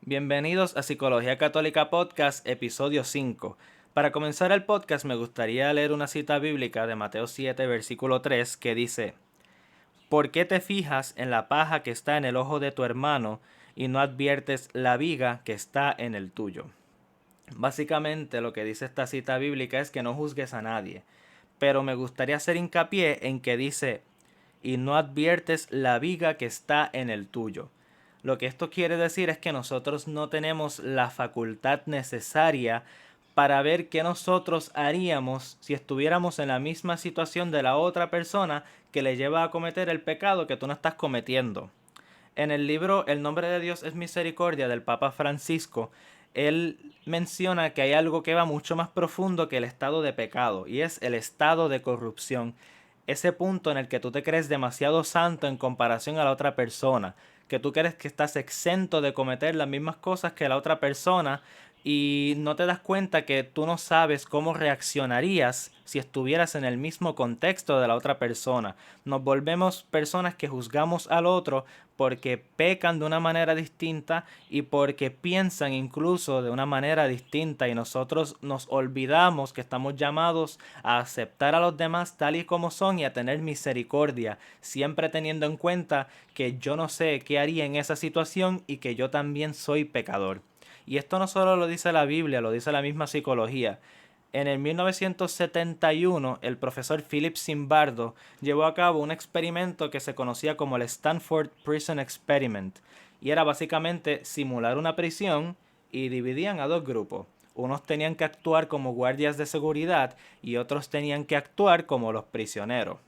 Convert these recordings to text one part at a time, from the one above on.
Bienvenidos a Psicología Católica Podcast, episodio 5. Para comenzar el podcast me gustaría leer una cita bíblica de Mateo 7, versículo 3, que dice: ¿Por qué te fijas en la paja que está en el ojo de tu hermano y no adviertes la viga que está en el tuyo? Básicamente lo que dice esta cita bíblica es que no juzgues a nadie, pero me gustaría hacer hincapié en que dice: y no adviertes la viga que está en el tuyo. Lo que esto quiere decir es que nosotros no tenemos la facultad necesaria para ver qué nosotros haríamos si estuviéramos en la misma situación de la otra persona que le lleva a cometer el pecado que tú no estás cometiendo. En el libro El nombre de Dios es misericordia del Papa Francisco, él menciona que hay algo que va mucho más profundo que el estado de pecado, y es el estado de corrupción. Ese punto en el que tú te crees demasiado santo en comparación a la otra persona, que tú crees que estás exento de cometer las mismas cosas que la otra persona y no te das cuenta que tú no sabes cómo reaccionarías si estuvieras en el mismo contexto de la otra persona. Nos volvemos personas que juzgamos al otro porque pecan de una manera distinta y porque piensan incluso de una manera distinta, y nosotros nos olvidamos que estamos llamados a aceptar a los demás tal y como son y a tener misericordia, siempre teniendo en cuenta que yo no sé qué haría en esa situación y que yo también soy pecador. Y esto no solo lo dice la Biblia, lo dice la misma psicología. En el 1971, el profesor Philip Zimbardo llevó a cabo un experimento que se conocía como el Stanford Prison Experiment, y era básicamente simular una prisión, y dividían a dos grupos. Unos tenían que actuar como guardias de seguridad y otros tenían que actuar como los prisioneros.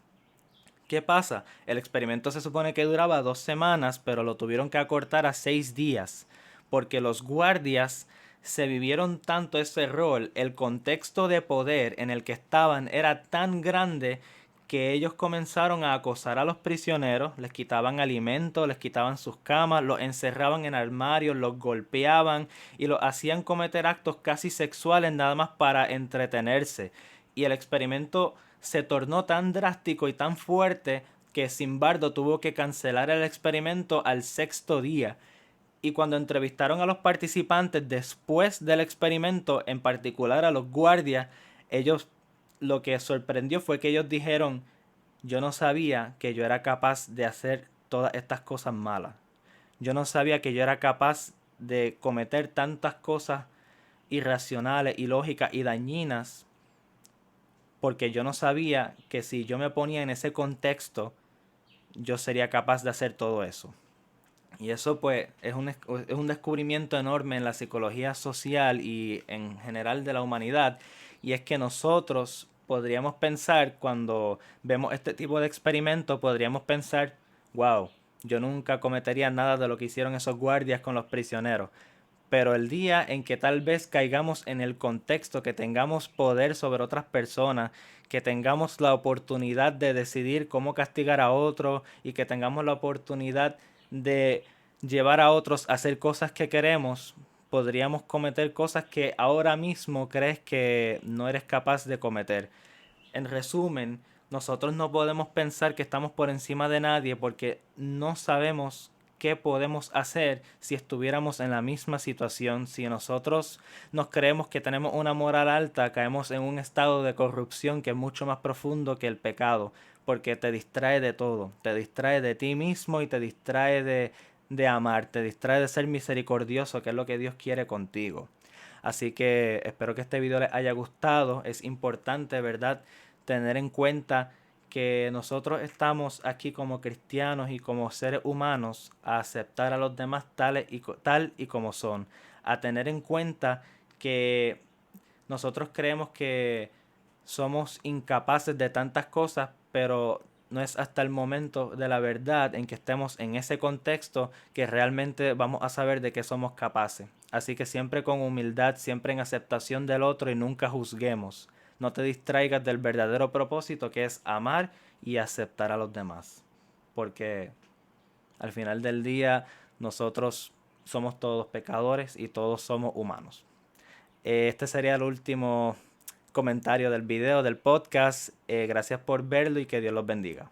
¿Qué pasa? El experimento se supone que duraba 2 semanas, pero lo tuvieron que acortar a 6 días, porque los guardias se vivieron tanto ese rol, el contexto de poder en el que estaban era tan grande que ellos comenzaron a acosar a los prisioneros, les quitaban alimentos, les quitaban sus camas, los encerraban en armarios, los golpeaban y los hacían cometer actos casi sexuales nada más para entretenerse. Y el experimento se tornó tan drástico y tan fuerte que Zimbardo tuvo que cancelar el experimento al 6.º día. Y cuando entrevistaron a los participantes después del experimento, en particular a los guardias, ellos, lo que sorprendió fue que ellos dijeron: yo no sabía que yo era capaz de hacer todas estas cosas malas. Yo no sabía que yo era capaz de cometer tantas cosas irracionales, ilógicas y dañinas, porque yo no sabía que si yo me ponía en ese contexto, yo sería capaz de hacer todo eso. Y eso pues es un descubrimiento enorme en la psicología social y en general de la humanidad. Y es que nosotros podríamos pensar, cuando vemos este tipo de experimentos, podríamos pensar: wow, yo nunca cometería nada de lo que hicieron esos guardias con los prisioneros. Pero el día en que tal vez caigamos en el contexto, que tengamos poder sobre otras personas, que tengamos la oportunidad de decidir cómo castigar a otro y que tengamos la oportunidad de llevar a otros a hacer cosas que queremos, podríamos cometer cosas que ahora mismo crees que no eres capaz de cometer. En resumen, nosotros no podemos pensar que estamos por encima de nadie porque no sabemos qué podemos hacer si estuviéramos en la misma situación. Si nosotros nos creemos que tenemos una moral alta, caemos en un estado de corrupción que es mucho más profundo que el pecado, porque te distrae de todo, te distrae de ti mismo y te distrae de amar, te distrae de ser misericordioso, que es lo que Dios quiere contigo. Así que espero que este video les haya gustado. Es importante, ¿verdad?, tener en cuenta que nosotros estamos aquí como cristianos y como seres humanos a aceptar a los demás tal y como son. A tener en cuenta que nosotros creemos que somos incapaces de tantas cosas, pero no es hasta el momento de la verdad en que estemos en ese contexto que realmente vamos a saber de qué somos capaces. Así que siempre con humildad, siempre en aceptación del otro y nunca juzguemos. No te distraigas del verdadero propósito, que es amar y aceptar a los demás. Porque al final del día nosotros somos todos pecadores y todos somos humanos. Este sería el último comentario del video, del podcast. Gracias por verlo y que Dios los bendiga.